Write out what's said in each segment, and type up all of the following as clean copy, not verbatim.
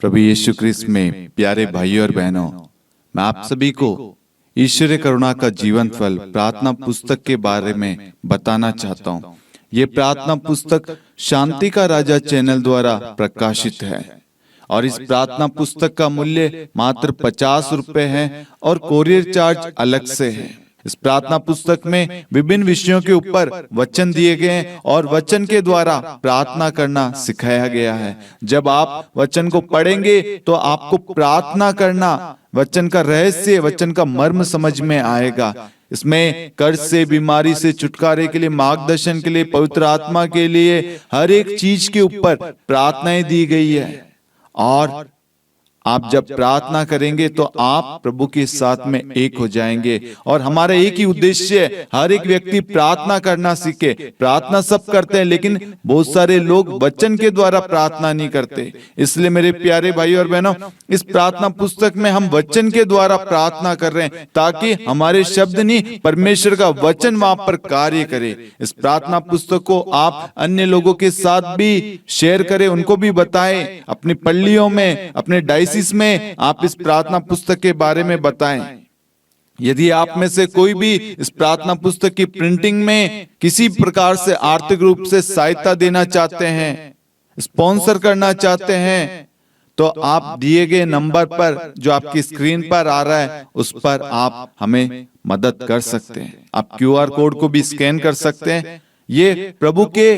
प्रभु यीशु क्रिस्त में प्यारे भाइयों और बहनों, मैं आप सभी को ईश्वरीय करुणा का जीवन फल प्रार्थना पुस्तक के बारे में बताना चाहता हूँ। ये प्रार्थना पुस्तक शांति का राजा चैनल द्वारा प्रकाशित है और इस प्रार्थना पुस्तक का मूल्य मात्र 50 रुपए है और कोरियर चार्ज अलग से है। इस प्रार्थना पुस्तक में विभिन्न विषयों के ऊपर वचन दिए गए हैं और वचन के द्वारा प्रार्थना करना सिखाया गया है। जब आप वचन को पढ़ेंगे तो आपको प्रार्थना करना, वचन का रहस्य, वचन का मर्म समझ में आएगा। इसमें कर्ज से, बीमारी से छुटकारे के लिए, मार्गदर्शन के लिए, पवित्र आत्मा के लिए, हर एक चीज के ऊपर प्रार्थनाएं दी गई है। और आप जब प्रार्थना करेंगे तो आप प्रभु के साथ में एक हो जाएंगे। और हमारा एक ही उद्देश्य है, हर एक व्यक्ति प्रार्थना करना सीखे। प्रार्थना सब करते हैं, लेकिन बहुत सारे लोग वचन के द्वारा प्रार्थना नहीं करते। इसलिए मेरे प्यारे भाई और बहनों, इस प्रार्थना पुस्तक में हम वचन के द्वारा प्रार्थना कर रहे हैं ताकि हमारे शब्द नहीं, परमेश्वर का वचन वहां पर कार्य करे। इस प्रार्थना पुस्तक को आप अन्य लोगों के साथ भी शेयर करें, उनको भी बताएं। अपनी पल्लियों में, अपने डायसिस में आप इस प्रार्थना पुस्तक के बारे में बताएं। यदि आप में से कोई भी इस प्रार्थना पुस्तक की प्रिंटिंग में किसी प्रकार से आर्थिक रूप से सहायता देना चाहते हैं, स्पॉन्सर करना चाहते हैं, तो आप दिए गए नंबर पर जो आपकी स्क्रीन पर आ रहा है उस पर आप हमें मदद कर सकते हैं। आप QR कोड को भी स्कैन कर सकते हैं। ये प्रभु के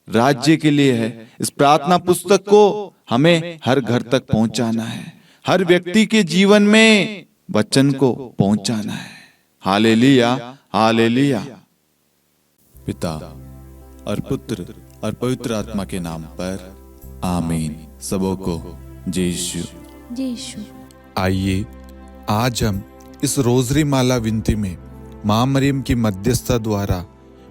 राज्य के लिए है। इस प्रार्थना पुस्तक को हमें हर घर तक पहुंचाना है, हर व्यक्ति के जीवन में वचन को पहुंचाना है। Hallelujah, hallelujah. पिता और पुत्र और पवित्र आत्मा के नाम पर आमीन। सबों को जय यीशु, जय यीशु। आइए आज हम इस रोजरी माला विनती में मां मरियम की मध्यस्थता द्वारा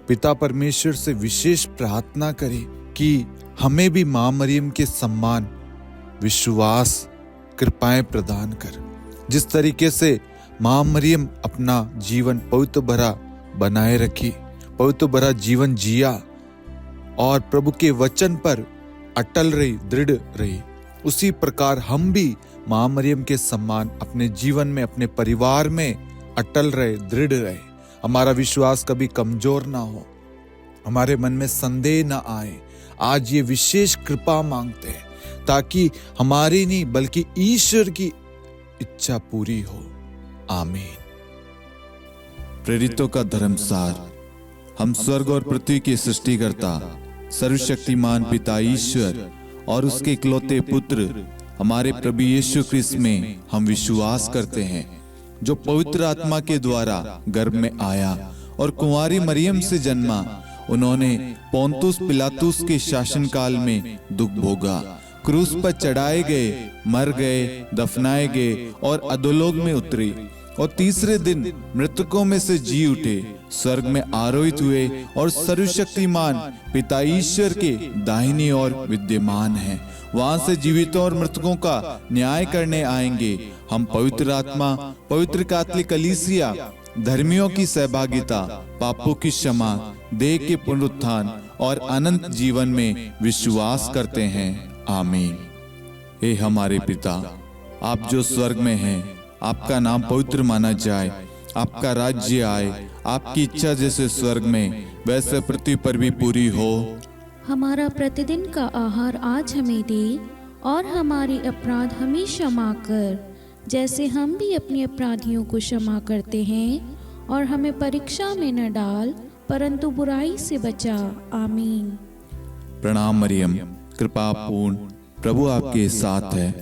पिता परमेश्वर से विशेष प्रार्थना करें कि हमें भी मां मरियम के सम्मान, विश्वास, कृपाएं प्रदान कर। जिस तरीके से मां मरियम अपना जीवन पवित्र भरा बनाए रखी, पवित्र भरा जीवन जिया और प्रभु के वचन पर अटल रही, दृढ़ रही, उसी प्रकार हम भी मां मरियम के सम्मान अपने जीवन में, अपने परिवार में अटल रहे, दृढ़ रहे। हमारा विश्वास कभी कमजोर ना हो, हमारे मन में संदेह ना आए। आज ये विशेष कृपा मांगते हैं ताकि हमारी नहीं बल्कि ईश्वर की इच्छा पूरी हो। आमीन। प्रेरितों का धर्मसार। हम स्वर्ग और पृथ्वी के सृष्टिकर्ता, सर्वशक्तिमान पिता ईश्वर और उसके इकलौते पुत्र हमारे प्रभु यीशु क्रिस्त में हम विश्वास करते हैं, जो पवित्र आत्मा के द्वारा गर्भ में आया और कुंवारी मरियम से जन्मा। उन्होंने पोंतुस पिलातुस के शासनकाल में दुख भोगा, क्रूस पर चढ़ाए गए, मर गए, दफनाए गए और अधोलोक में उतरे और तीसरे दिन मृतकों में से जी उठे, स्वर्ग में आरोहित हुए और सर्वशक्तिमान पिता ईश्वर के दाहिनी ओर विद्यमान हैं। वहां से जीवितों और मृतकों का न्याय करने आएंगे। हम पवित्र आत्मा, पवित्र कैथोलिक कलीसिया, धर्मियों की सहभागिता, पापों की क्षमा, देह के पुनरुत्थान और अनंत जीवन में विश्वास करते हैं। आमीन। हे हमारे पिता, आप जो स्वर्ग में हैं, आपका नाम पवित्र माना जाए, आपका राज्य आए, आपकी इच्छा जैसे स्वर्ग में वैसे पृथ्वी पर भी पूरी हो। हमारा प्रतिदिन का आहार आज हमें दे और हमारे अपराध हमें क्षमा कर, जैसे हम भी अपने अपराधियों को क्षमा करते हैं, और हमें परीक्षा में न डाल परंतु बुराई से बचा। आमीन। प्रणाम मरियम, कृपा पूर्ण, प्रभु आपके साथ है।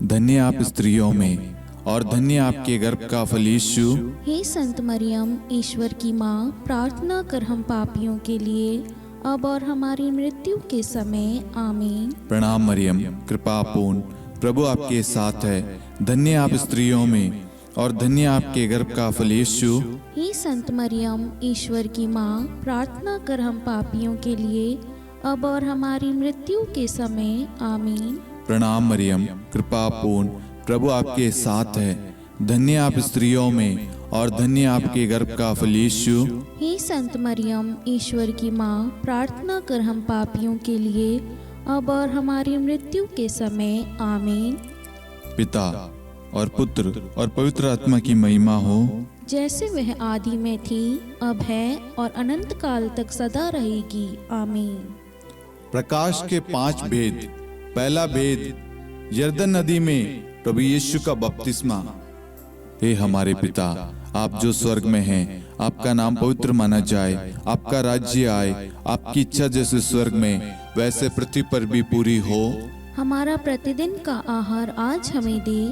धन्य आप स्त्रियों में और धन्य आपके गर्भ का फल यीशु। हे संत मरियम, ईश्वर की माँ, प्रार्थना कर हम पापियों के लिए, अब और हमारी मृत्यु के समय। आमीन। प्रणाम मरियम, कृपा पूर्ण, प्रभु आपके साथ है। धन्य आप स्त्रियों में और धन्य आपके गर्भ का फल यीशु। हे संत मरियम, ईश्वर की माँ, प्रार्थना कर हम पापियों के लिए, अब और हमारी मृत्यु के समय। आमीन। प्रणाम मरियम, कृपा पूर्ण, प्रभु आपके साथ है। धन्य आप स्त्रियों में और धन्य आपके गर्भ का फल यीशु। हे संत मरियम, ईश्वर की माँ, प्रार्थना कर हम पापियों के लिए, अब और हमारी मृत्यु के समय आमीन। पिता और पुत्र और पवित्र आत्मा की महिमा हो, जैसे वह आदि में थी, अब है और अनंत काल तक सदा रहेगी, आमीन। प्रकाश के 5 भेद। पहला भेद, यरदन नदी में प्रभु यीशु का बपतिस्मा। हे हमारे पिता, आप जो स्वर्ग में हैं, आपका नाम पवित्र माना जाए, आपका राज्य आए, आपकी इच्छा जैसे स्वर्ग में वैसे पृथ्वी पर भी पूरी हो। हमारा प्रतिदिन का आहार आज हमें दे,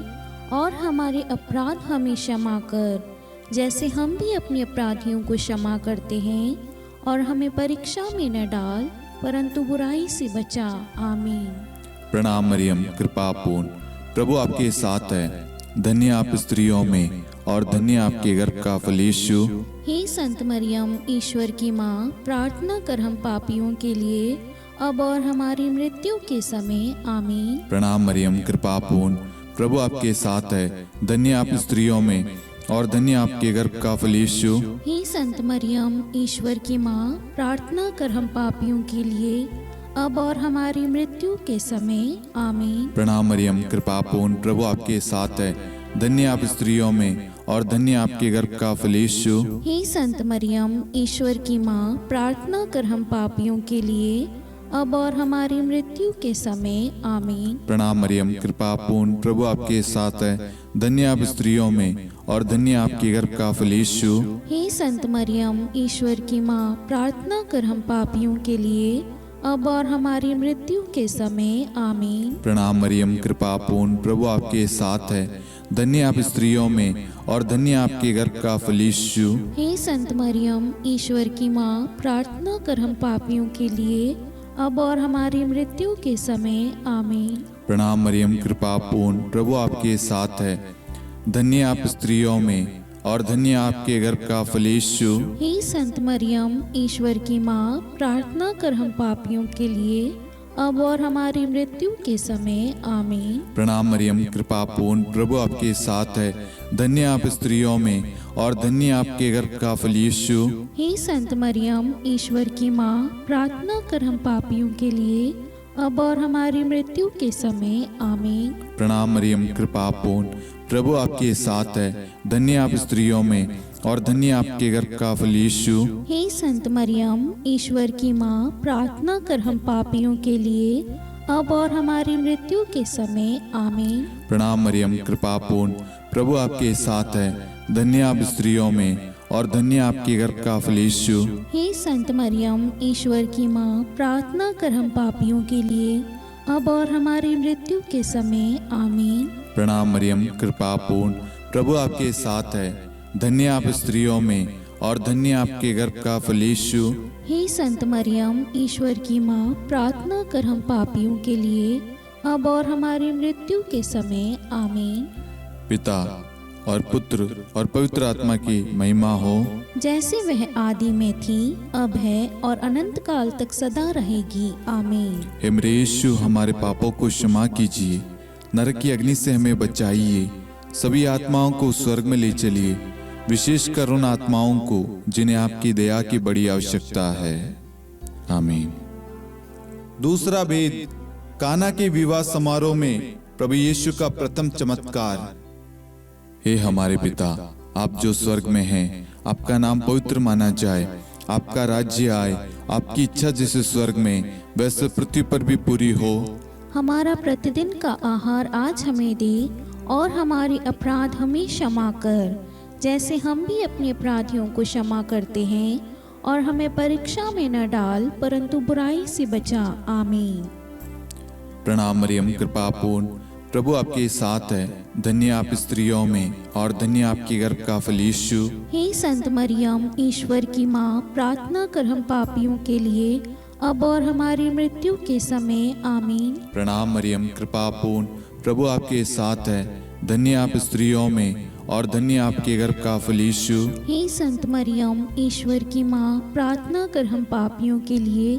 और हमारे अपराध हमें क्षमा कर, जैसे हम भी अपने अपराधियों को क्षमा करते हैं, और हमें परीक्षा में न डाल, परंतु बुराई से बचा, आमीन। प्रणाम मरियम, कृपा पूर्ण, प्रभु आपके साथ है, धन्य आप स्त्रियों में और धन्य आपके गर्भ का फल यीशु। हे संत मरियम, ईश्वर की माँ, प्रार्थना कर हम पापियों के लिए, अब और हमारी मृत्यु के समय, आमीन। प्रणाम मरियम, कृपा पूर्ण, प्रभु आपके साथ है, धन्य आप स्त्रियों में और धन्य आपके गर्भ का फल यीशु। हे संत मरियम, ईश्वर की माँ, प्रार्थना कर हम पापियों के लिए, अब और हमारी मृत्यु के समय, आमीन। प्रणाम मरियम, कृपा पूर्ण, प्रभु आपके साथ है, धन्य आप स्त्रियों में और धन्य आपके गर्भ का फल यीशु। हे संत मरियम, ईश्वर की माँ, प्रार्थना कर हम पापियों के लिए, अब और हमारी मृत्यु के समय, आमीन। प्रणाम मरियम, कृपा पूर्ण, प्रभु आपके साथ है, धन्य आप स्त्रियों में और धन्य आपके गर्भ का फल यीशु। हे संत मरियम, ईश्वर की माँ, प्रार्थना कर हम पापियों के लिए, अब और हमारी मृत्यु के समय, आमीन। प्रणाम मरियम, कृपा पूर्ण, प्रभु आपके साथ है, धन्य आप स्त्रियों में और धन्य आपके गर्भ का फल यीशु। हे संत मरियम, ईश्वर की माँ, प्रार्थना कर हम पापियों के लिए, अब और हमारी मृत्यु के समय, आमीन। प्रणाम मरियम, कृपा पूर्ण, प्रभु आपके साथ है, धन्य आप स्त्रियों में और धन्य आपके गर्भ का फल यीशु। हे संत मरियम, ईश्वर की माँ, प्रार्थना कर हम पापियों के लिए, अब और हमारी मृत्यु के समय, आमीन। प्रणाम मरियम, कृपा पूर्ण, प्रभु आपके साथ है, धन्य आप स्त्रियों में और धन्य आपके गर्भ का फल यीशु। हे संत मरियम, ईश्वर की माँ, प्रार्थना कर हम पापियों के लिए, अब और हमारी मृत्यु के समय, आमीन। प्रणाम मरियम, कृपा पूर्ण, प्रभु आपके साथ है, धन्य आप स्त्रियों में और धन्य आपके गर्भ का फल यीशु। हे संत मरियम, ईश्वर की माँ, प्रार्थना कर हम पापियों के लिए, अब और हमारी मृत्यु के समय, आमीन। प्रणाम मरियम, कृपा पूर्ण, प्रभु आपके साथ है, धन्य आप स्त्रियों में और धन्य आपके गर्भ का फल यीशु। हे संत मरियम, ईश्वर की माँ, प्रार्थना कर हम पापियों के लिए, अब और हमारी मृत्यु के समय, आमीन। प्रणाम मरियम, कृपा पूर्ण, प्रभु आपके साथ है, धन्य आप स्त्रियों में और धन्य आपके गर्भ का फल यीशु। हे संत मरियम, ईश्वर की माँ, प्रार्थना कर हम पापियों के लिए, अब और हमारी मृत्यु के समय, आमीन। पिता और पुत्र और पवित्र आत्मा की महिमा हो, जैसे वह आदि में थी, अब है और अनंत काल तक सदा रहेगी, आमीन। हे मेरे यीशु, हमारे पापों को क्षमा कीजिए, नरक की अग्नि से हमें बचाइए, सभी आत्माओं को स्वर्ग में ले चलिए, विशेषकर उन आत्माओं को जिन्हें आपकी दया की बड़ी आवश्यकता है, आमीन। दूसरा भेद, काना के विवाह समारोह में प्रभु यीशु का प्रथम चमत्कार। हे हमारे पिता, आप जो स्वर्ग में हैं, आपका नाम पवित्र माना जाए, आपका राज्य आए, आपकी इच्छा जैसे स्वर्ग में वैसे पृथ्वी पर भी पूरी हो। हमारा प्रतिदिन का आहार आज हमें दे, और हमारे अपराध हमें क्षमा कर, जैसे हम भी अपने अपराधियों को क्षमा करते हैं, और हमें परीक्षा में न डाल, परंतु बुराई से बचा, आमीन। प्रणाम मरियम, कृपा पूर्ण, प्रभु आपके साथ है, धन्य आप स्त्रियों में और धन्य आपके गर्भ का फल यीशु। हे संत मरियम, ईश्वर की माँ, प्रार्थना कर हम पापियों के लिए, अब और हमारी मृत्यु के समय, आमीन। प्रणाम मरियम, कृपा पूर्ण, प्रभु आपके साथ है, धन्य आप स्त्रियों में और धन्य आपके गर्भ का फल यीशु। हे संत मरियम, ईश्वर की माँ, प्रार्थना कर हम पापियों के लिए,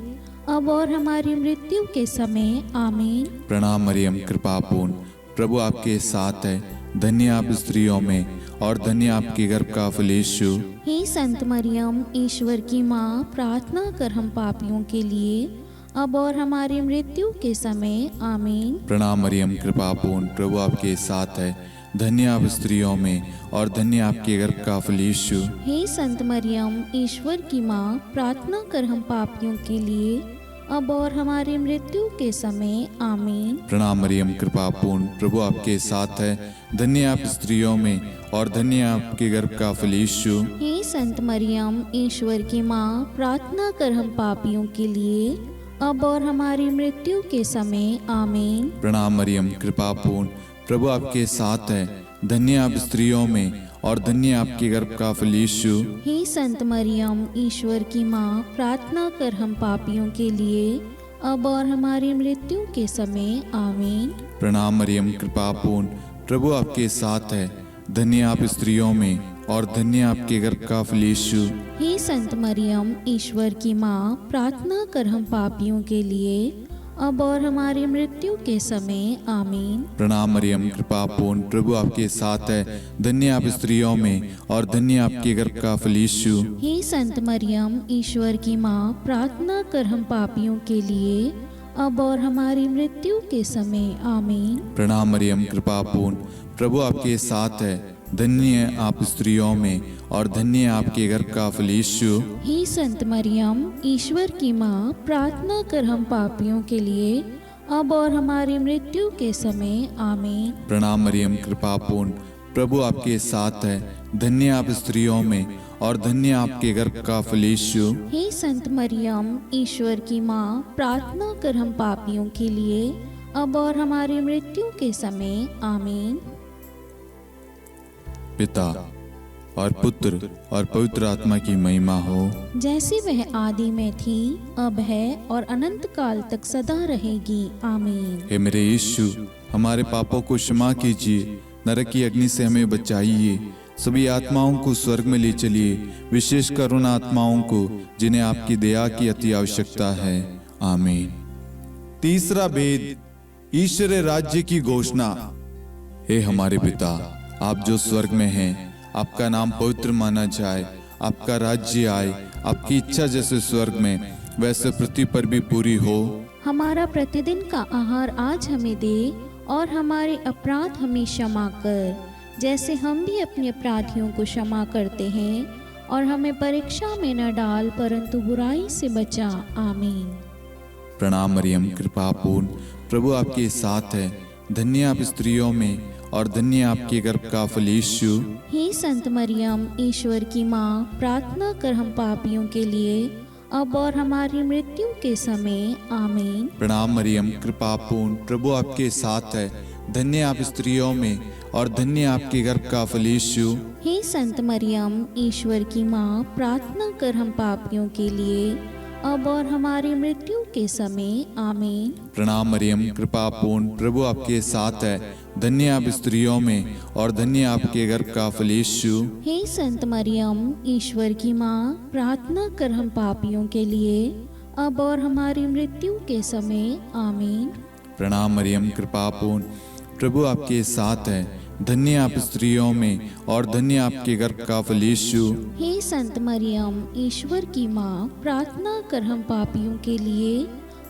अब और हमारी मृत्यु के समय, आमीन। प्रणाम मरियम, कृपा पूर्ण, प्रभु आपके साथ है, धन्य आप स्त्रियों में और धन्य आपके गर्भ का फल यीशु। हे संत मरियम, ईश्वर की माँ, प्रार्थना कर हम पापियों के लिए, अब और हमारी मृत्यु के समय आमीन। प्रणाम मरियम, कृपा पूर्ण, प्रभु आपके साथ है। धन्य आप स्त्रियों में और धन्य आपके गर्भ का फल यीशु। हे संत मरियम, ईश्वर की माँ, प्रार्थना कर हम पापियों के लिए, अब और हमारी मृत्यु के समय आमीन। प्रणाम मरियम, कृपा पूर्ण, प्रभु आपके साथ है। धन्य आप स्त्रियों में और धन्य आपके गर्भ का फल यीशु। हे संत मरियम, ईश्वर की माँ, प्रार्थना कर हम पापियों के लिए, अब और हमारी मृत्यु के समय आमीन। प्रणाम मरियम, कृपा पूर्ण, प्रभु आपके साथ है। धन्य आप स्त्रियों में और धन्य आपके गर्भ का फल यीशु। हे संत मरियम, ईश्वर की माँ, प्रार्थना कर हम पापियों के लिए, अब और हमारी मृत्यु के समय आमीन। प्रणाम मरियम, कृपा पूर्ण, प्रभु आपके साथ है। धन्य आप स्त्रियों में और धन्य आपके गर्भ का फल यीशु। हे संत मरियम, ईश्वर की माँ, प्रार्थना कर हम पापियों के लिए, अब और हमारी मृत्यु के समय आमीन। प्रणाम मरियम, कृपा पूर्ण, प्रभु आपके साथ है। धन्य आप स्त्रियों में और धन्य आपके गर्भ का फल यीशु। हे संत मरियम, ईश्वर की माँ, प्रार्थना कर हम पापियों के लिए, अब और हमारी मृत्यु के समय आमीन। प्रणाम मरियम, कृपा पूर्ण, प्रभु आपके साथ है। धन्य आप स्त्रियों में और धन्य आपके गर्भ का फल यीशु। हे संत मरियम, ईश्वर की माँ, प्रार्थना कर हम पापियों के लिए, अब और हमारी मृत्यु के समय आमीन। प्रणाम मरियम, कृपा पूर्ण, प्रभु आपके साथ है। धन्य आप स्त्रियों में और धन्य आपके गर्भ का फल यीशु। हे संत मरियम, ईश्वर की माँ, प्रार्थना कर हम पापियों के लिए, अब और हमारी मृत्यु के समय आमीन। पिता और पुत्र और पवित्र आत्मा की महिमा हो, जैसे वह आदि में थी, अब है और अनंत काल तक सदा रहेगी आमीन। हे मेरे यीशु, हमारे पापों को क्षमा कीजिए, नरक की अग्नि से हमें बचाइए, सभी आत्माओं को स्वर्ग में ले चलिए, विशेषकर उन आत्माओं को जिन्हें आपकी दया की अति आवश्यकता है। आमीन। तीसरा भेद, ईश्वर राज्य की घोषणा। हे हमारे पिता, आप जो स्वर्ग में हैं, आपका नाम पवित्र माना जाए, आपका राज्य आए, आपकी इच्छा जैसे स्वर्ग में वैसे पृथ्वी पर भी पूरी हो। हमारा प्रतिदिन का आहार आज हमें दे, और हमारे अपराध हमें क्षमा कर, जैसे हम भी अपने अपराधियों को क्षमा करते हैं, और हमें परीक्षा में न डाल, परंतु बुराई से बचा। आमीन। प्रणाम मरियम, कृपा पूर्ण, प्रभु आपके साथ है। धन्य आप स्त्रियों में और धन्य आपके गर्भ का फल यीशु। हे संत मरियम, ईश्वर की माँ, प्रार्थना कर हम पापियों के लिए, अब और हमारी मृत्यु के समय आमीन। प्रणाम मरियम, कृपा पूर्ण, प्रभु आपके साथ है। धन्य आप स्त्रियों में और धन्य आपके गर्भ का फल यीशु। हे संत मरियम, ईश्वर की माँ, प्रार्थना कर हम पापियों के लिए, अब और हमारी मृत्यु के समय आमीन। प्रणाम मरियम, कृपा पूर्ण, प्रभु आपके साथ है। धन्य आप स्त्रियों में और धन्य आपके गर्भ का फल यीशु। हे संत मरियम, ईश्वर की माँ, प्रार्थना कर हम पापियों के लिए, अब और हमारी मृत्यु के समय आमीन। प्रणाम मरियम, कृपा पूर्ण, प्रभु आपके साथ है। धन्य आप स्त्रियों में और धन्य आपके गर्भ का फल यीशु। हे संत मरियम, ईश्वर की माँ, प्रार्थना कर हम पापियों के लिए,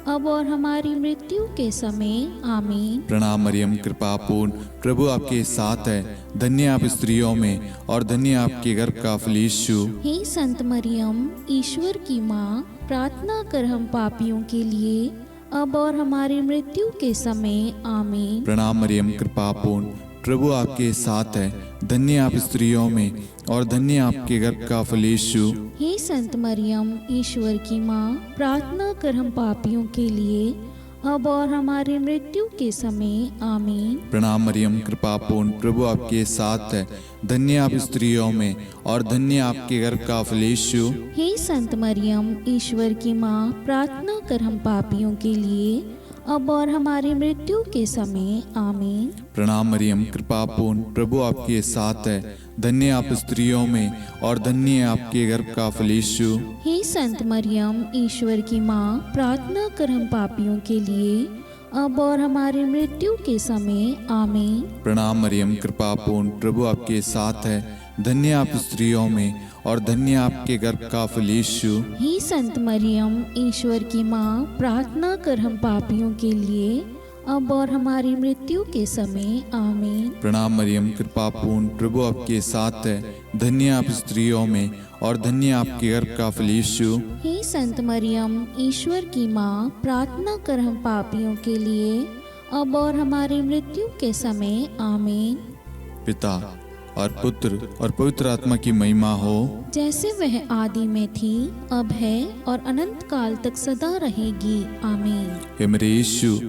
अब और हमारी मृत्यु के समय आमीन। प्रणाम मरियम, कृपा पूर्ण, प्रभु आपके साथ है। धन्य आप स्त्रियों में और धन्य आपके गर्भ का फल यीशु। हे संत मरियम, ईश्वर की माँ, प्रार्थना कर हम पापियों के लिए, अब और हमारी मृत्यु के समय आमीन। प्रणाम मरियम, कृपा पूर्ण, प्रभु आपके साथ है। धन्य आप स्त्रियों में और धन्य आपके गर्भ का फल यीशु। हे संत मरियम, ईश्वर की माँ, प्रार्थना कर हम पापियों के लिए, अब और हमारी मृत्यु के समय आमीन। प्रणाम मरियम, कृपा पूर्ण, प्रभु आपके साथ है। धन्य आप स्त्रियों में और धन्य आपके गर्भ का फल यीशु। हे संत मरियम, ईश्वर की माँ, प्रार्थना कर हम पापियों के लिए, अब और हमारी मृत्यु के समय आमीन। प्रणाम मरियम, कृपा पूर्ण, प्रभु आपके साथ है। धन्य आप स्त्रियों में और धन्य आपके गर्भ का फल यीशु। हे संत मरियम, ईश्वर की माँ, प्रार्थना कर हम पापियों के लिए, अब और हमारी मृत्यु के समय आमीन। प्रणाम मरियम, कृपा पूर्ण, प्रभु आपके साथ है। धन्य आप स्त्रियों में और धन्य आपके गर्भ का फल यीशु। हे संत मरियम, ईश्वर की माँ, प्रार्थना कर हम पापियों के लिए, अब और हमारी मृत्यु के समय। आमीन। प्रणाम मरियम, कृपा पूर्ण, प्रभु आपके साथ है। धन्य आप स्त्रियों में और धन्य आपके गर्भ का फल यीशु। हे संत मरियम, ईश्वर की माँ, प्रार्थना कर हम पापियों के लिए, अब और हमारी मृत्यु के समय। आमीन। पिता और पुत्र और पवित्र आत्मा की महिमा हो, जैसे वह आदि में थी, अब है और अनंत काल तक सदा रहेगी। आमीन। हे मेरे यीशु,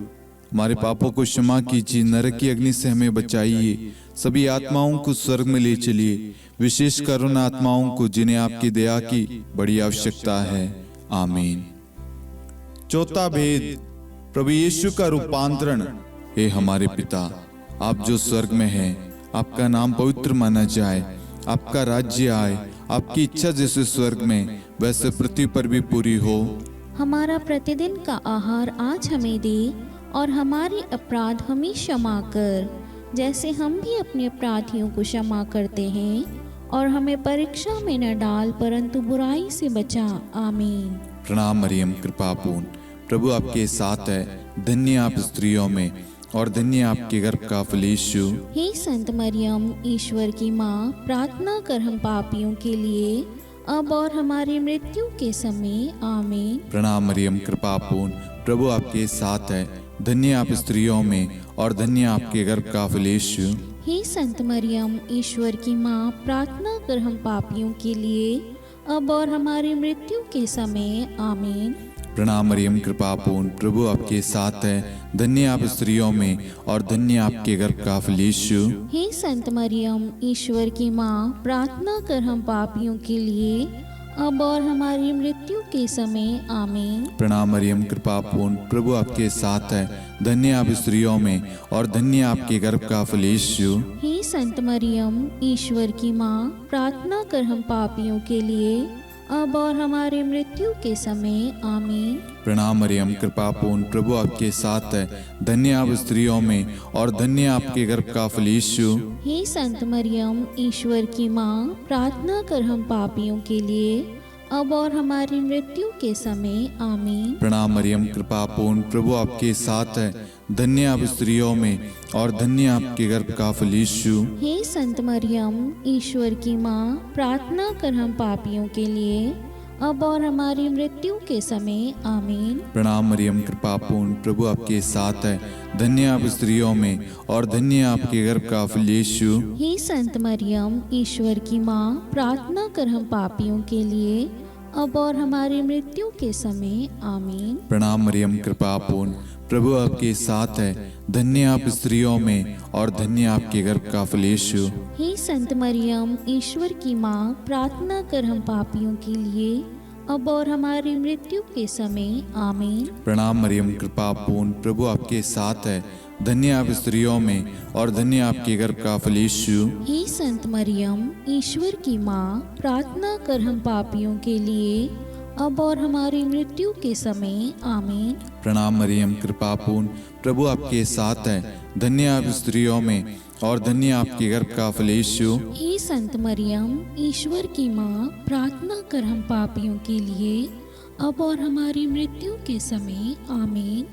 हमारे पापों को क्षमा कीजिए, नरक की अग्नि से हमें बचाइए, सभी आत्माओं को स्वर्ग में ले चलिए, विशेषकर उन आत्माओं को जिन्हें आपकी दया की बड़ी आवश्यकता है। आमीन। चौथा भेद, प्रभु यीशु का रूपांतरण। हे हमारे पिता, आप जो स्वर्ग में हैं, आपका नाम पवित्र माना जाए, आपका राज्य आए, आपकी इच्छा जैसे स्वर्ग में वैसे पृथ्वी पर भी पूरी हो। हमारा प्रतिदिन का आहार आज हमें दे, और हमारे अपराध हमें क्षमा कर, जैसे हम भी अपने अपराधियों को क्षमा करते हैं, और हमें परीक्षा में न डाल, परंतु बुराई से बचा। आमीन। प्रणाम मरियम, कृपा पूर्ण, प्रभु आपके साथ है। धन्य आप स्त्रियों में और धन्य आपके गर्भ का फल यीशु। हे संत मरियम, ईश्वर की माँ, प्रार्थना कर हम पापियों के लिए, अब और हमारी मृत्यु के समय। आमीन। प्रणाम मरियम, कृपा पूर्ण, प्रभु आपके साथ है। धन्य आप स्त्रियों में और धन्य आपके गर्भ का फल यीशु। हे संत मरियम, ईश्वर की माँ, प्रार्थना कर हम पापियों के लिए, अब और हमारी मृत्यु के समय। आमीन। प्रणाम मरियम, कृपा पूर्ण, प्रभु आपके साथ है। धन्य आप स्त्रियों में और धन्य आपके गर्भ का फल यीशु। हे संत मरियम, ईश्वर की माँ, प्रार्थना कर हम पापियों के लिए, अब और हमारी मृत्यु के समय। आमीन। प्रणाम मरियम, कृपा पूर्ण, प्रभु आपके साथ है। धन्य आप स्त्रियों में और धन्य आपके गर्भ का फल यीशु। हे संत मरियम, ईश्वर की माँ, प्रार्थना कर हम पापियों के लिए, अब और हमारी मृत्यु के समय। आमीन। प्रणाम मरियम, कृपा पूर्ण, प्रभु आपके साथ है। धन्य आप स्त्रियों में और धन्य आपके गर्भ का फल यीशु। हे संत मरियम, ईश्वर की माँ, प्रार्थना कर हम पापियों के लिए, अब और हमारी मृत्यु के समय। आमीन। प्रणाम मरियम, कृपा पूर्ण, प्रभु आपके साथ है। धन्य आप स्त्रियों में और धन्य आपके गर्भ का फल यीशु। हे संत मरियम, ईश्वर की माँ, प्रार्थना कर हम पापियों के लिए, अब और हमारी मृत्यु के समय। आमीन। प्रणाम मरियम, कृपा पूर्ण, प्रभु आपके साथ है। धन्य आप स्त्रियों में और धन्य आपके गर्भ का फल यीशु। हे संत मरियम, ईश्वर की माँ, प्रार्थना कर हम पापियों के लिए, अब और हमारी मृत्यु के समय। आमीन। प्रणाम मरियम, कृपा पूर्ण, प्रभु आपके साथ है। धन्य आप स्त्रियों में और धन्य आपके गर्भ का फल यीशु। हे संत मरियम, ईश्वर की माँ, प्रार्थना कर हम पापियों के लिए, अब और हमारी मृत्यु के समय। आमीन। प्रणाम मरियम, कृपा पूर्ण, प्रभु आपके साथ है। धन्य आप स्त्रियों में और धन्य आपके गर्भ का फल यीशु। हे संत मरियम, ईश्वर की माँ, प्रार्थना कर हम पापियों के लिए, अब और हमारी मृत्यु के समय। आमीन। प्रणाम मरियम, कृपा पूर्ण, प्रभु आपके साथ है। धन्य आप स्त्रियों में और धन्य आपके गर्भ का फल यीशु। हे संत मरियम, ईश्वर की माँ, प्रार्थना कर हम पापियों के लिए, अब और हमारी मृत्यु के समय। आमीन।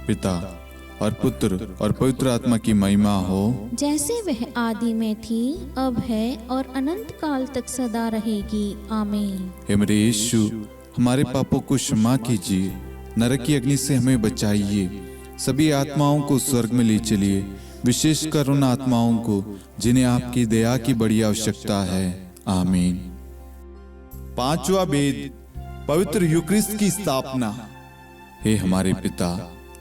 पिता और पुत्र और पवित्र आत्मा की महिमा हो, जैसे वह आदि में थी, अब है और अनंत काल तक सदा रहेगी। आमीन। हे मेरे यीशु, हमारे पापों को क्षमा कीजिए, नरक की अग्नि से हमें बचाइए, सभी आत्माओं को स्वर्ग में ले चलिए, विशेषकर उन आत्माओं को जिन्हें आपकी दया की बड़ी आवश्यकता है। आमीन। पांचवा भेद, पवित्र यूक्रिस्ट की स्थापना। हे हमारे पिता,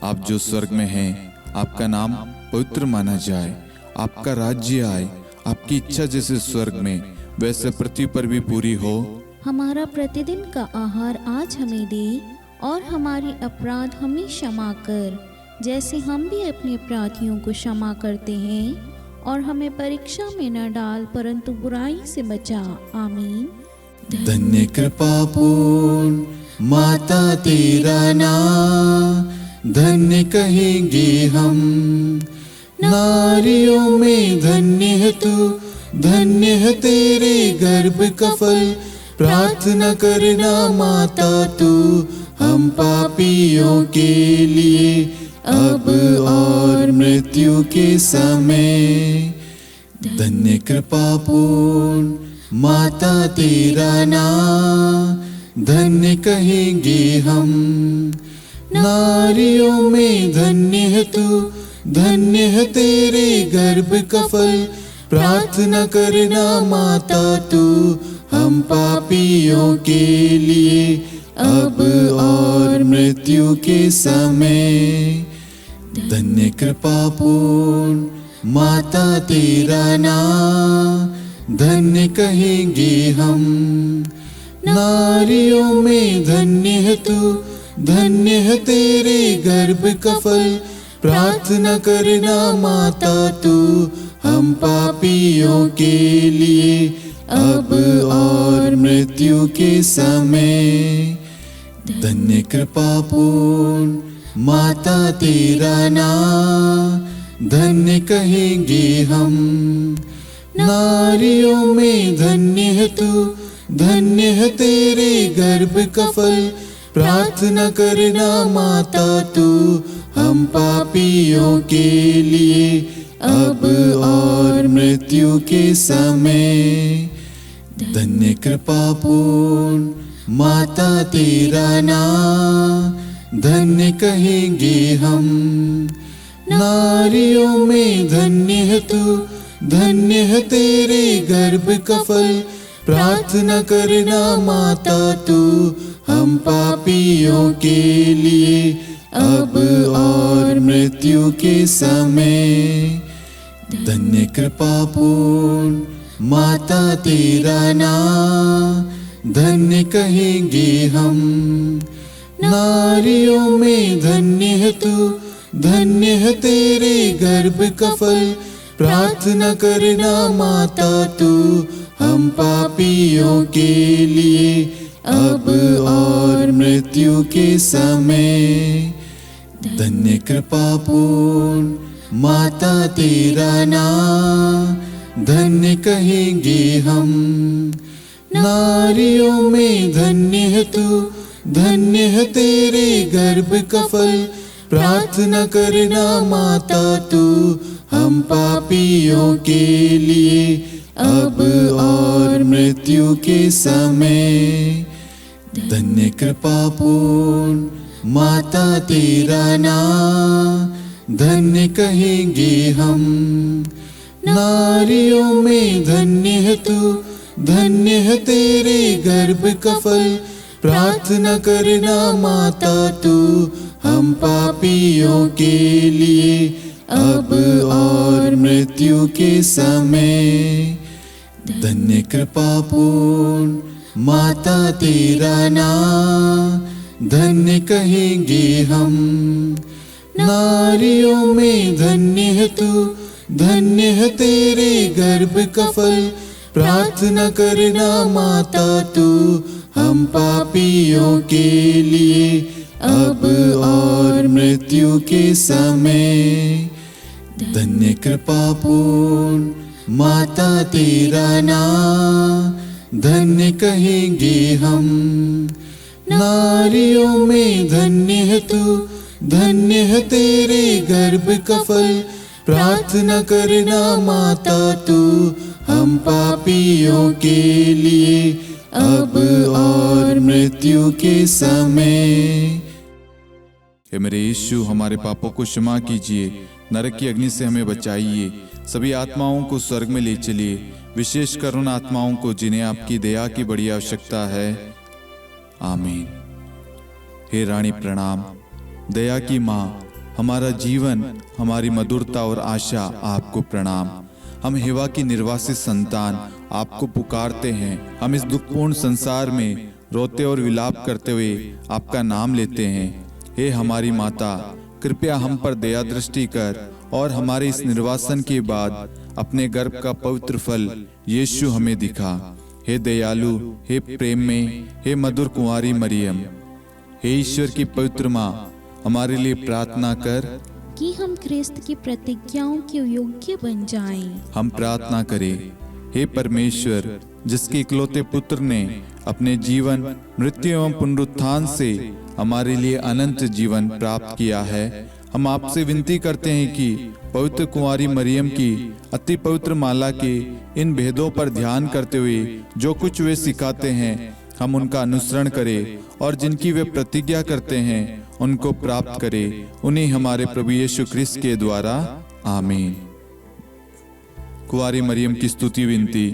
आप जो स्वर्ग में हैं, आपका नाम पवित्र माना जाए, आपका राज्य आए, आपकी इच्छा जैसे स्वर्ग में वैसे पृथ्वी पर भी पूरी हो। हमारा प्रतिदिन का आहार आज हमें दे, और हमारे अपराध हमें क्षमा कर, जैसे हम भी अपने अपराधियों को क्षमा करते हैं, और हमें परीक्षा में न डाल, परंतु बुराई से बचा। आमीन। धन्य कृपा पूर्ण माता तेरा नाम, धन्य कहेंगे हम, नारियों में धन्य है तू, धन्य है तेरे गर्भ का फल। प्रार्थना करना माता तू हम पापियों के लिए, अब और मृत्यु के समय। धन्य कृपा पूर्ण माता तेरा नाम, धन्य कहेंगे हम। नारियों में धन्य है तू, धन्य है तेरे गर्भ का फल। प्रार्थना करना माता तू हम पापियों के लिए, अब और मृत्यु के समय। धन्य कृपा पूर्ण माता तेरा नाम, धन्य कहेंगे हम। नारियों में धन्य है तू, धन्य है तेरे गर्भ का फल। प्रार्थना करना माता तू हम पापियों के लिए, अब और मृत्यु के समय। धन्य कृपा पूर्ण माता तेरा नाम, धन्य कहेंगे हम। नारियों में धन्य है तू, धन्य है तेरे गर्भ का फल। प्रार्थना करना माता तू हम पापियों के लिए, अब और मृत्यु के समय। धन्य कृपा पूर्ण माता तेरा नाम, धन्य कहेंगे हम। नारियों में धन्य है तू, धन्य है तेरे गर्भ का फल। प्रार्थना करना माता तू हम पापियों के लिए, अब और मृत्यु के समय। धन्य कृपा पूर्ण माता तेरा नाम, धन्य कहेंगे हम। नारियों में धन्य है तू, धन्य है तेरे गर्भ का फल। प्रार्थना करना माता तू हम पापियों के लिए, अब और मृत्यु के समय। धन्य कृपा पूर्ण माता तेरा नाम, धन्य कहेंगे हम। नारियों में धन्य है तू, धन्य है तेरे गर्भ का फल। प्रार्थना करना माता तू हम पापियों के लिए, अब और मृत्यु के समय। धन्य कृपा पूर्ण माता तेरा नाम, धन्य कहेंगे हम। नारियों में धन्य है तू, धन्य है तेरे गर्भ का फल। प्रार्थना करना माता तू हम पापियों के लिए, अब और मृत्यु के समय। धन्य कृपा पूर्ण माता तेरा नाम, धन्य कहेंगे हम। नारियों में धन्य है तू, धन्य है तेरे गर्भ का फल। प्रार्थना करना माता तू हम पापियों के लिए, अब और मृत्यु के समय। धन्य कृपा पूर्ण माता तेरा नाम, धन्य कहेंगे हम। नारियों में धन्य है तू, धन्य है तेरे गर्भ का फल। प्रार्थना करना माता तू हम पापियों के लिए, अब और मृत्यु के समय। हे मेरे यीशु, हमारे पापों को क्षमा कीजिए, नरक की अग्नि से हमें बचाइए, सभी आत्माओं को स्वर्ग में ले चलिए, विशेषकर उन आत्माओं को जिन्हें आपकी दया की बड़ी आवश्यकता है। आमीन। हे रानी प्रणाम, दया की माँ, हमारा जीवन, हमारी मधुरता और आशा आपको प्रणाम। हम हेवा की निर्वासित संतान आपको पुकारते हैं। हम इस दुखपूर्ण संसार में रोते और विलाप करते हुए आपका नाम लेते हैं। हे हमारी माता, कृपया हम पर दया दृष्टि कर और हमारे इस निर्वासन के बाद अपने गर्भ का पवित्र फल यीशु हमें दिखा। हे दयालु, हे प्रेम में, हे मधुर कुंवारी मरियम, हे ईश्वर की पवित्र माँ, हमारे लिए प्रार्थना कर कि हम ख्रिस्त की प्रतिज्ञाओं के योग्य बन जाएं। हम प्रार्थना करें। हे परमेश्वर, जिसके इकलौते पुत्र ने अपने जीवन, मृत्यु एवं पुनरुत्थान से हमारे लिए अनंत जीवन प्राप्त किया है, हम आपसे विनती करते हैं कि पवित्र कुंवारी मरियम की अति पवित्र माला के इन भेदों पर ध्यान करते हुए जो कुछ वे सिखाते हैं, हम उनका अनुसरण करें और जिनकी वे प्रतिज्ञा करते हैं उनको प्राप्त करें। उन्हीं हमारे प्रभु यीशु ख्रिस्त के द्वारा, आमीन। कुंवारी मरियम की स्तुति विनती।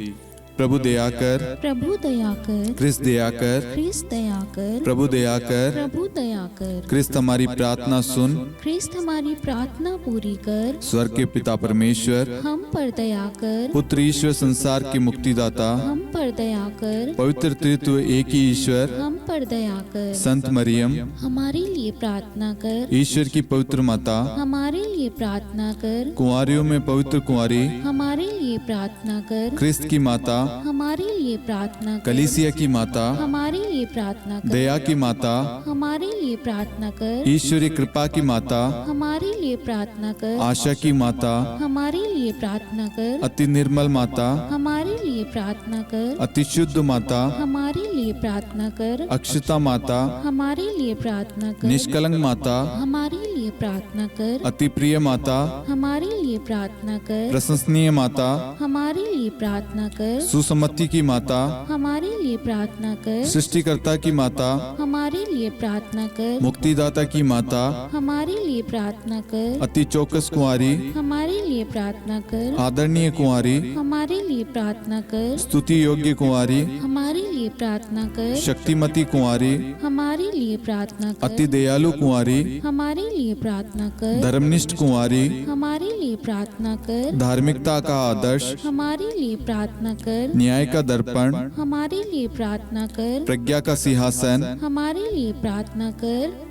प्रभु दया कर, प्रभु दया कर, ख्रिस्त दया कर, ख्रिस्त दया कर, प्रभु दया कर, प्रभु दया कर, ख्रिस्त हमारी प्रार्थना सुन, ख्रिस्त हमारी प्रार्थना पूरी कर, स्वर्ग के पिता परमेश्वर, हम पर दया कर, पुत्र ईश्वर संसार के मुक्तिदाता, हम पर दया कर, पवित्र त्रित्व एक ही ईश्वर, हम पर दया कर, संत मरियम, हमारे लिए प्रार्थना कर, ईश्वर की पवित्र माता, हमारे लिए प्रार्थना कर, कुंवारियों में पवित्र कुंवारी, हमारे लिए प्रार्थना कर, ख्रिस्त की माता, हमारे लिए प्रार्थना कर, कलीसिया की माता, हमारे लिए प्रार्थना कर, दया की माता, हमारे लिए प्रार्थना कर, ईश्वरीय कृपा की माता, हमारे लिए प्रार्थना कर, आशा की माता, हमारे लिए प्रार्थना कर, अति निर्मल माता, हमारे लिए प्रार्थना कर, अति शुद्ध माता, हमारे लिए प्रार्थना कर, अक्षता माता, हमारे लिए प्रार्थना कर, निष्कलंक माता, हमारे लिए प्रार्थना कर, अति प्रिय माता, हमारे लिए प्रार्थना कर, प्रशंसनीय माता, हमारे लिए प्रार्थना कर, सुसम्मति की माता, हमारे लिए प्रार्थना कर, सृष्टिकर्ता की माता, हमारे लिए प्रार्थना कर, मुक्तिदाता की माता, हमारे लिए प्रार्थना कर, अति चौकस कुंवारी, हमारे लिए प्रार्थना कर, आदरणीय कुंवारी, हमारे लिए प्रार्थना कर, स्तुति योग्य कुंवारी, हमारे लिए प्रार्थना कर, शक्तिमती कुंवारी, हमारे लिए प्रार्थना कर, अति दयालु कुंवारी, हमारे लिए प्रार्थना कर, धर्मनिष्ठ कुंवारी, हमारे लिए प्रार्थना कर, धार्मिकता का आदर्श, हमारे लिए प्रार्थना कर, न्याय का दर्पण, हमारे लिए प्रार्थना कर, प्रज्ञा का सिंहासन, हमारे लिए प्रार्थना कर,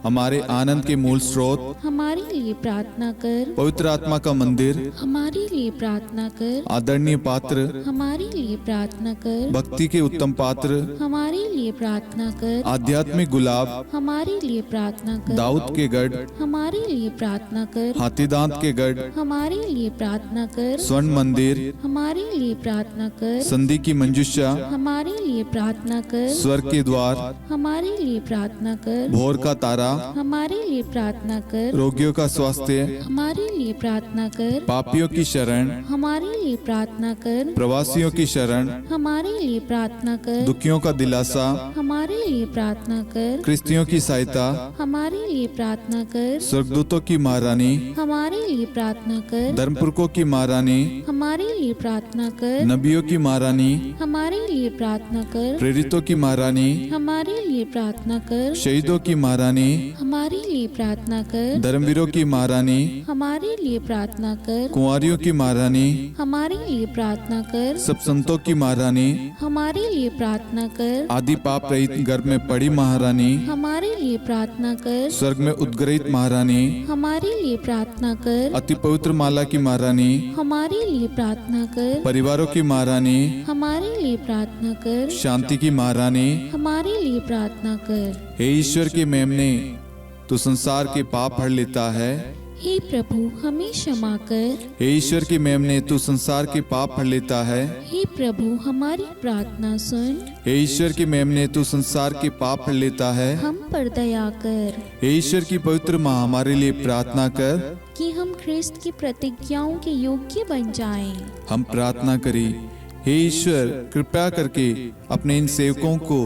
हमारे आनंद के मूल स्रोत, हमारे लिए प्रार्थना कर, पवित्र आत्मा का मंदिर, हमारे लिए प्रार्थना कर, आदरणीय पात्र, हमारे लिए प्रार्थना कर, भक्ति के उत्तम पात्र, हमारे लिए प्रार्थना कर, आध्यात्मिक गुलाब, हमारे लिए प्रार्थना कर, दाऊद के गढ़, हमारे लिए प्रार्थना कर, हाथीदांत के गढ़, हमारे लिए प्रार्थना कर, स्वर्ण मंदिर, हमारे लिए प्रार्थना कर, संधि की मंजुषा, हमारे लिए प्रार्थना कर, स्वर्ग के द्वार, हमारे लिए प्रार्थना कर, भोर का तारा, हमारे लिए प्रार्थना कर, रोगियों का स्वास्थ्य, हमारे लिए प्रार्थना कर, पापियों की शरण, हमारे लिए प्रार्थना कर, प्रवासियों की शरण, हमारे लिए प्रार्थना कर, दुखियों का दिलासा, हमारे लिए प्रार्थना कर, क्रिस्तियों की सहायता, हमारे लिए प्रार्थना कर, स्वर्गदूतों की महारानी, हमारे लिए प्रार्थना कर, धर्मपुरखों की महारानी, हमारे लिए प्रार्थना कर, नबियों की महारानी, हमारे लिए प्रार्थना कर, प्रेरितों की महारानी, हमारे लिए प्रार्थना कर, शहीदों की महारानी, हमारे लिए प्रार्थना कर, धर्मवीरों की महारानी, हमारे लिए प्रार्थना कर, कुंवारियों की महारानी, हमारे लिए प्रार्थना कर, सब संतों की महारानी, हमारे लिए प्रार्थना कर, आदि पाप रहित गर्भ में पड़ी महारानी, हमारे लिए प्रार्थना कर, स्वर्ग में उद्गृहित महारानी, हमारे लिए प्रार्थना कर, अति पवित्र माला की महारानी, हमारे लिए प्रार्थना कर, परिवारों की महारानी, हमारे लिए प्रार्थना कर, शांति की महारानी, हमारे लिए प्रार्थना कर। हे ईश्वर के मेमने, तू संसार के पाप हर लेता है। हे प्रभु हमें क्षमा कर। हे ईश्वर के मेमने, तू संसार के पाप हर लेता है। हे प्रभु हमारी प्रार्थना सुन। हे ईश्वर के मेमने, तू संसार के पाप हर लेता है। हम पर दया कर हे ईश्वर की पवित्र माँ, हमारे लिए प्रार्थना कर कि हम ख्रिस्त की प्रतिज्ञाओं के योग्य बन जाएं। हम प्रार्थना करें। हे ईश्वर, कृपया करके अपने इन सेवकों को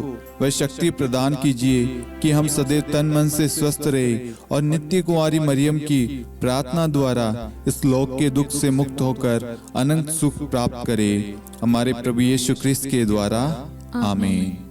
वह शक्ति प्रदान कीजिए कि हम सदैव तन मन से स्वस्थ रहे और नित्य कुंवारी मरियम की प्रार्थना द्वारा इस लोक के दुख से मुक्त होकर अनंत सुख प्राप्त करें। हमारे प्रभु यीशु ख्रिस्त के द्वारा, आमीन।